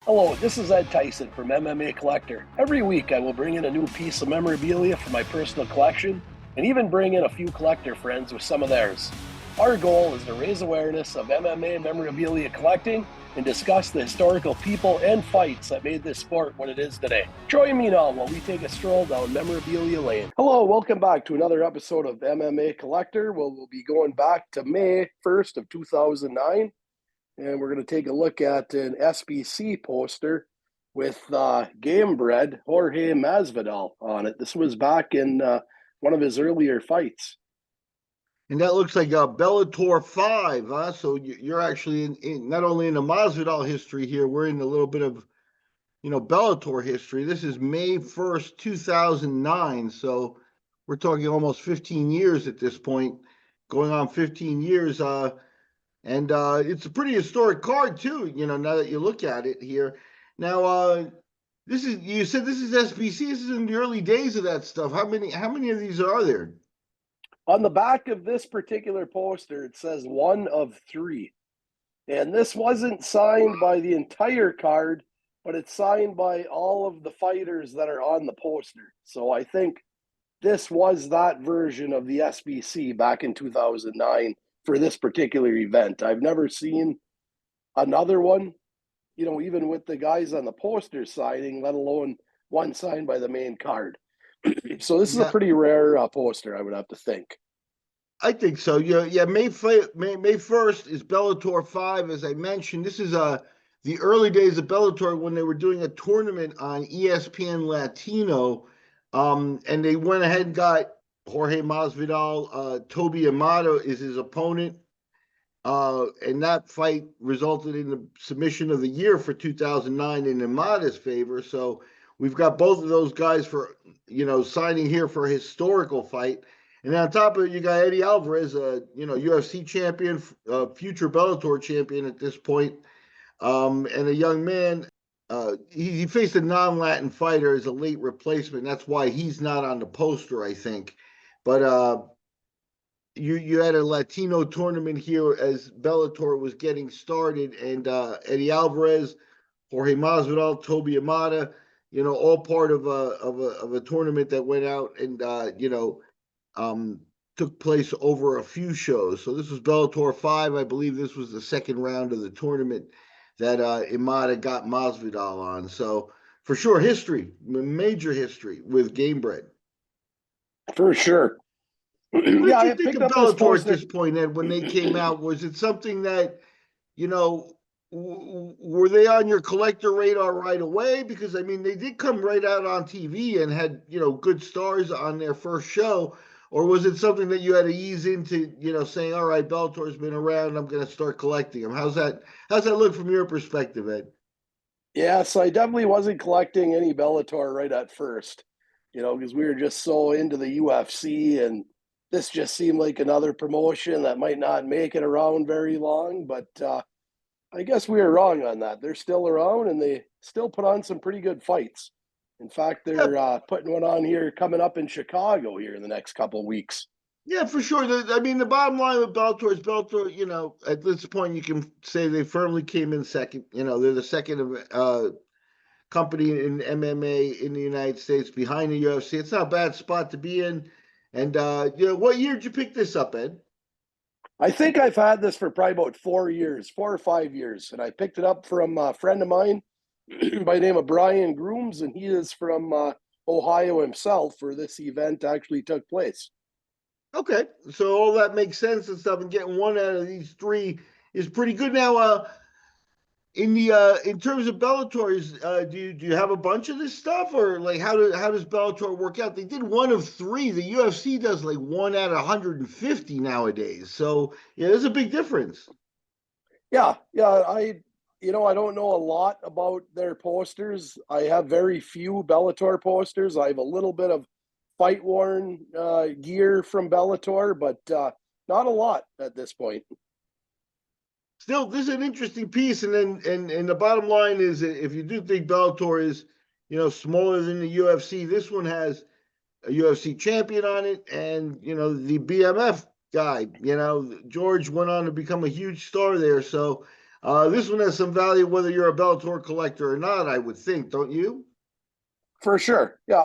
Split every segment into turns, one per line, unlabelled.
Hello, this is Ed Tyson from MMA Collector. Every week I will bring in a new piece of memorabilia from my personal collection and even bring in a few collector friends with some of theirs. Our goal is to raise awareness of MMA memorabilia collecting and discuss the historical people and fights that made this sport what it is today. Join me now while we take a stroll down memorabilia lane. Hello, welcome back to another episode of MMA Collector. We'll be going back to May 1st of 2009. And we're going to take a look at an SBC poster with game bred Jorge Masvidal on it. This was back in one of his earlier fights.
And that looks like a Bellator 5, huh? So you're actually in not only in the Masvidal history here, we're in a little bit of, Bellator history. This is May 1st, 2009. So we're talking almost 15 years at this point, going on 15 years. And it's a pretty historic card too, now that you look at it here. Now, you said this is SBC. This is in the early days of that stuff. How many of these are there?
On the back of this particular poster, it says 1 of 3. And this wasn't signed by the entire card, but it's signed by all of the fighters that are on the poster. So I think this was that version of the SBC back in 2009 for this particular event. I've never seen another one, even with the guys on the poster signing, let alone one signed by the main card. So this is a pretty rare poster, I would have to think.
I think so. Yeah. May 1st is Bellator 5, as I mentioned. This is the early days of Bellator when they were doing a tournament on ESPN Latino, and they went ahead and got Jorge Masvidal. Toby Imada is his opponent, and that fight resulted in the submission of the year for 2009 in Imada's favor. So we've got both of those guys for signing here for a historical fight. And on top of it, you got Eddie Alvarez, UFC champion, future Bellator champion at this point, and a young man. He faced a non-Latin fighter as a late replacement. That's why he's not on the poster, I think. But you had a Latino tournament here as Bellator was getting started, and Eddie Alvarez, Jorge Masvidal, Toby Imada, all part of a tournament that went out and took place over a few shows. So this was Bellator 5. I believe this was the second round of the tournament that Imada got Masvidal on. So for sure, major history with game bred.
For sure.
What did you think of Bellator at this point, Ed, when they came out? Was it something that, were they on your collector radar right away? Because, I mean, they did come right out on TV and had, good stars on their first show. Or was it something that you had to ease into, saying, all right, Bellator's been around, I'm going to start collecting them? How's that look from your perspective, Ed?
Yeah, so I definitely wasn't collecting any Bellator right at first, because we were just so into the UFC, and this just seemed like another promotion that might not make it around very long. But I guess we were wrong on that. They're still around, and they still put on some pretty good fights. In fact, they're putting one on here coming up in Chicago here in the next couple of weeks.
Yeah, for sure. The bottom line with Bellator is Bellator, at this point, you can say they firmly came in second. They're the second company in MMA in the United States behind the UFC. It's not a bad spot to be in. And, what year did you pick this up, Ed?
I think I've had this for probably about 4 or 5 years. And I picked it up from a friend of mine by the name of Brian Grooms, and he is from Ohio himself, where this event actually took place.
Okay, so all that makes sense and stuff, and getting one out of these 3 is pretty good. Now, in terms of Bellator, do you have a bunch of this stuff, or like how does Bellator work out? They did 1 of 3. The UFC does like 1 out of 150 nowadays. So yeah, there's a big difference.
Yeah, I don't know a lot about their posters. I have very few Bellator posters. I have a little bit of fight worn gear from Bellator, but not a lot at this point.
Still, this is an interesting piece, and the bottom line is, if you do think Bellator is, smaller than the UFC, this one has a UFC champion on it, and the BMF guy. George went on to become a huge star there. So This one has some value whether you're a Bellator collector or not, I would think, don't you?
For sure. Yeah.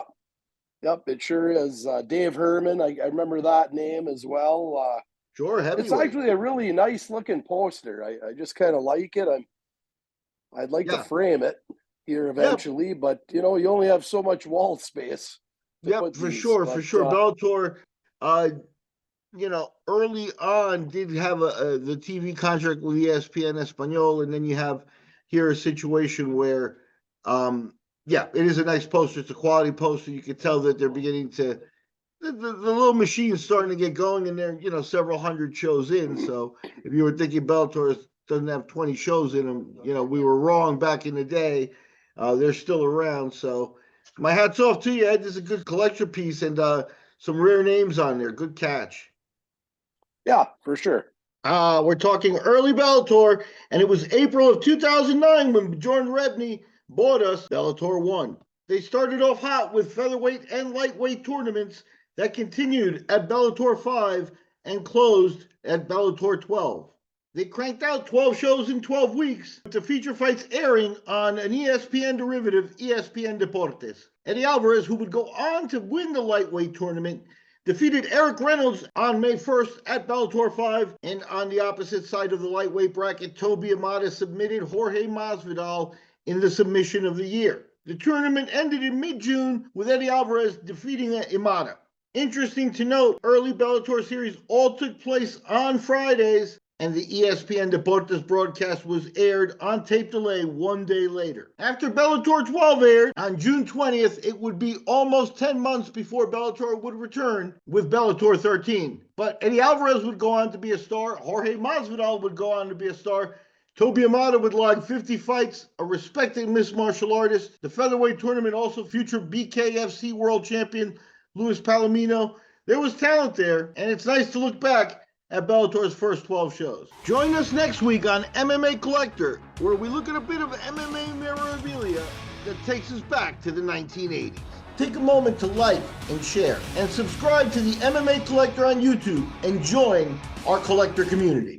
Yep, it sure is. Dave Herman, I remember that name as well.
Sure,
It's
heavyweight.
actually a really nice looking poster. I just kind of like it. I'd like to
Yeah.
frame it here
Yep.
eventually, but you only have so much wall space to
Yep,
put
for
these.
sure, for
But
sure. Bellator, uh, early on did have the TV contract with ESPN Espanol, and then you have here a situation where, yeah, it is a nice poster. It's a quality poster. You can tell that they're beginning to the little machine's starting to get going, and they're several hundred shows in. So if you were thinking Bellator doesn't have 20 shows in them, we were wrong back in the day. They're still around. So my hat's off to you, Ed. This is a good collector piece and some rare names on there. Good catch.
yeah, for sure.
We're talking early Bellator, and it was April of 2009 when Jordan Rebney bought us Bellator 1. They started off hot with featherweight and lightweight tournaments that continued at Bellator 5 and closed at Bellator 12. They cranked out 12 shows in 12 weeks, with the feature fights airing on an ESPN derivative, ESPN Deportes. Eddie Alvarez, who would go on to win the lightweight tournament, defeated Eric Reynolds on May 1st at Bellator 5, and on the opposite side of the lightweight bracket, Toby Imada submitted Jorge Masvidal in the submission of the year. The tournament ended in mid-June with Eddie Alvarez defeating Imada. Interesting to note, early Bellator series all took place on Fridays, and the ESPN Deportes broadcast was aired on tape delay 1 day later. After Bellator 12 aired on June 20th, it would be almost 10 months before Bellator would return with Bellator 13. But Eddie Alvarez would go on to be a star, Jorge Masvidal would go on to be a star, Toby Imada would log 50 fights, a respected mixed martial artist. The featherweight tournament also featured BKFC world champion Luis Palomino. There was talent there, and it's nice to look back at Bellator's first 12 shows. Join us next week on MMA Collector, where we look at a bit of MMA memorabilia that takes us back to the 1980s. Take a moment to like and share, and subscribe to the MMA Collector on YouTube, and join our collector community.